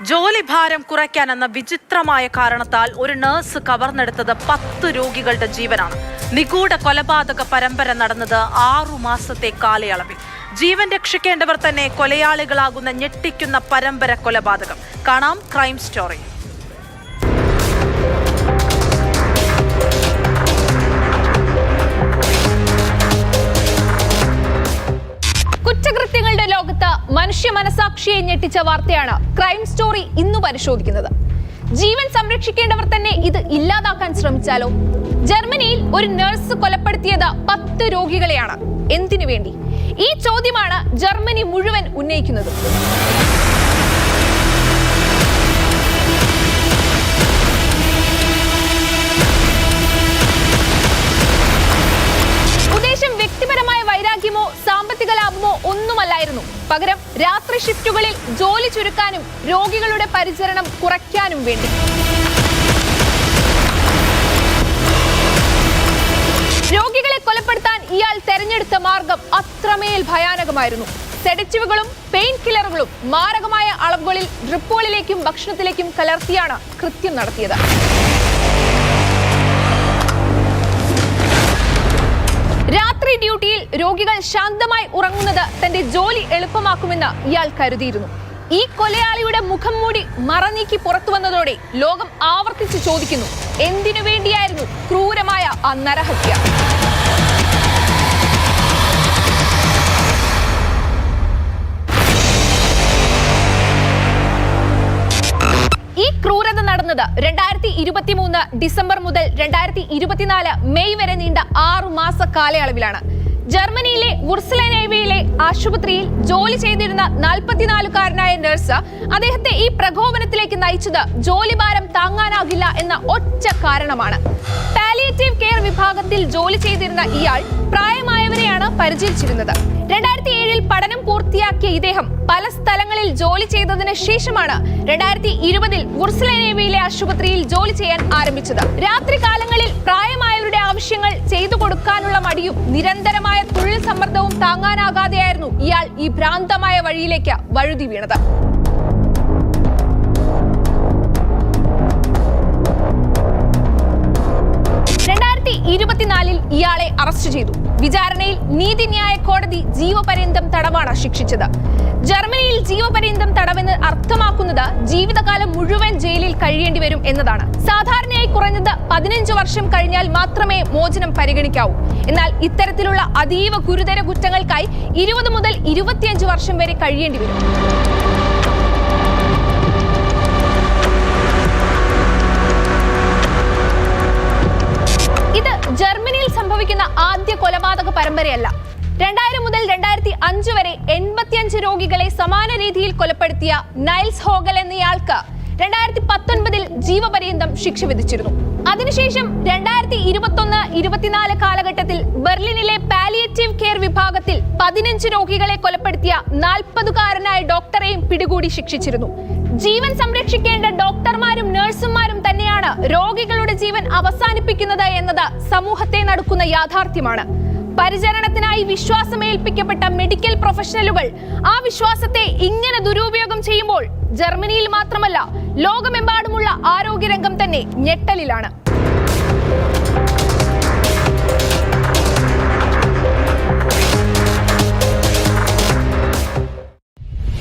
ജോലിഭാരം കുറയ്ക്കാനെന്ന വിചിത്രമായ കാരണത്താൽ ഒരു നഴ്സ് കവർന്നെടുത്തത് 10 രോഗികളുടെ ജീവനാണ്. നിഗൂഢ കൊലപാതക പരമ്പര നടന്നത് 6 മാസത്തെ കാലയളവിൽ. ജീവൻ രക്ഷിക്കേണ്ടവർ തന്നെ കൊലയാളികളാകുന്ന ഞെട്ടിക്കുന്ന പരമ്പര കൊലപാതകം. കാണാം ക്രൈം സ്റ്റോറി. കുറ്റകൃത്യങ്ങളുടെ ലോകത്ത് മനുഷ്യ മനസാക്ഷിയെ ഞെട്ടിച്ച വാർത്തയാണ് ക്രൈം സ്റ്റോറി ഇന്ന് പരിശോധിക്കുന്നത്. ജീവൻ സംരക്ഷിക്കേണ്ടവർ തന്നെ ഇത് ഇല്ലാതാക്കാൻ ശ്രമിച്ചാലോ? ജർമ്മനിയിൽ ഒരു നഴ്സ് കൊലപ്പെടുത്തിയത് 10 രോഗികളെയാണ്. എന്തിനു വേണ്ടി? ഈ ചോദ്യമാണ് ജർമ്മനി മുഴുവൻ ഉന്നയിക്കുന്നത്. ഉദ്ദേശം വ്യക്തിപരമായ വൈരാഗ്യമോ സാമ്പത്തിക ലാഭമോ ഒന്നുമല്ലായിരുന്നു. പകരം രാത്രി ഷിഫ്റ്റുകളിൽ ജോലി ചുരുക്കാനും രോഗികളുടെ പരിചരണം കുറയ്ക്കാനും വേണ്ടി. രോഗികളെ കൊലപ്പെടുത്താൻ ഇയാൾ തെരഞ്ഞെടുത്ത മാർഗം അത്രമേൽ ഭയാനകമായിരുന്നു. സെഡറ്റീവുകളും പെയിൻ കില്ലറുകളും മാരകമായ അളവുകളിൽ ഡ്രിപ്പുകളിലേക്കും ഭക്ഷണത്തിലേക്കും കലർത്തിയാണ് കൃത്യം നടത്തിയത്. രാത്രി ഡ്യൂട്ടിയിൽ രോഗികൾ ശാന്തമായി ഉറങ്ങുന്നത് തന്റെ ജോലി എളുപ്പമാക്കുമെന്ന് ഇയാൾ കരുതിയിരുന്നു. ഈ കൊലയാളിയുടെ മുഖം മൂടി മറനീക്കി പുറത്തു വന്നതോടെ ലോകം ആവർത്തിച്ച് ചോദിക്കുന്നു, എന്തിനു വേണ്ടിയായിരുന്നു ക്രൂരമായ ആ നരഹത്യ? ഈ ക്രൂരത നടന്നത് 2023 ഡിസംബർ മുതൽ 2024 മെയ് വരെ നീണ്ട 6 മാസ കാലയളവിലാണ്. ജർമ്മനിയിലെ വുർസ്ലനേവയിലെ ആശുപത്രിയിൽ ജോലി ചെയ്തിരുന്ന 44-കാരനായ നഴ്സ് അദ്ദേഹത്തെ ഈ പ്രകോപനത്തിലേക്ക് നയിച്ചത് ജോലിഭാരം താങ്ങാനാകില്ല എന്ന ഒറ്റ കാരണമാണ്. പാലിയേറ്റീവ് കെയർ വിഭാഗത്തിൽ ജോലി ചെയ്തിരുന്ന ഇയാൾ പ്രായമായവരെയാണ് പരിചരിച്ചിരുന്നത്. 2007 പഠനം പൂർത്തിയാക്കിയ ഇദ്ദേഹം പല സ്ഥലങ്ങളിൽ ജോലി ചെയ്തതിന് ശേഷമാണ് 2020 വുർസ്ലനേവയിലെ ആശുപത്രിയിൽ ജോലി ചെയ്യാൻ ആരംഭിച്ചത്. രാത്രികാലങ്ങളിൽ പ്രായമായവരുടെ ആവശ്യങ്ങൾ ചെയ്തു കൊടുക്കാനുള്ള മടിയും നിരന്തരമായ തൊഴിൽ സമ്മർദ്ദവും താങ്ങാനാകാതെയായിരുന്നു ഇയാൾ ഈ ഭ്രാന്തമായ വഴിയിലേക്ക് വഴുതി വീണത്. ഇയാളെ അറസ്റ്റ് ചെയ്തു. വിചാരണയിൽ നീതിന്യായ കോടതി ജീവപര്യന്തം തടവാണ് ശിക്ഷിച്ചത്. ജർമ്മനിയിൽ ജീവപര്യന്തം തടവെന്ന് അർത്ഥമാക്കുന്നത് ജീവിതകാലം മുഴുവൻ ജയിലിൽ കഴിയേണ്ടി വരും എന്നതാണ്. സാധാരണയായി കുറഞ്ഞത് 15 വർഷം കഴിഞ്ഞാൽ മാത്രമേ മോചനം പരിഗണിക്കാവൂ. എന്നാൽ ഇത്തരത്തിലുള്ള അതീവ ഗുരുതര കുറ്റങ്ങൾക്കായി 20 മുതൽ 25 വർഷം വരെ കഴിയേണ്ടി വരും. ഇത് ജർമ്മനിയിൽ സംഭവിക്കുന്ന ആദ്യ കൊലപാതക പരമ്പരയല്ല. 2000 മുതൽ 2005 വരെ 85 രോഗികളെ സമാന രീതിയിൽ കൊലപ്പെടുത്തിയ നൈൽസ് ഹോഗൽ എന്നയാൾക്ക് 2019 ജീവപര്യന്തം ശിക്ഷ വിധിച്ചിരുന്നു. അതിനുശേഷം 2021-24 കാലഘട്ടത്തിൽ ബെർലിനിലെ പാലിയേറ്റീവ് കെയർ വിഭാഗത്തിൽ 15 രോഗികളെ കൊലപ്പെടുത്തിയ 40-കാരനായ ഡോക്ടറെയും പിടികൂടി ശിക്ഷിച്ചിരുന്നു. ജീവൻ സംരക്ഷിക്കേണ്ട ഡോക്ടർമാരും നഴ്സുമാരും തന്നെയാണ് രോഗികളുടെ ജീവൻ അവസാനിപ്പിക്കുന്നത് എന്നത് സമൂഹത്തെ നടുക്കുന്ന യാഥാർത്ഥ്യമാണ്. പരിചരണത്തിനായി വിശ്വാസമേൽപ്പിക്കപ്പെട്ട മെഡിക്കൽ പ്രൊഫഷണലുകൾ ആ വിശ്വാസത്തെ ഇങ്ങനെ ദുരുപയോഗം ചെയ്യുമ്പോൾ ജർമ്മനിയിൽ മാത്രമല്ല ലോകമെമ്പാടുമുള്ള ആരോഗ്യരംഗം തന്നെ ഞെട്ടലിലാണ്.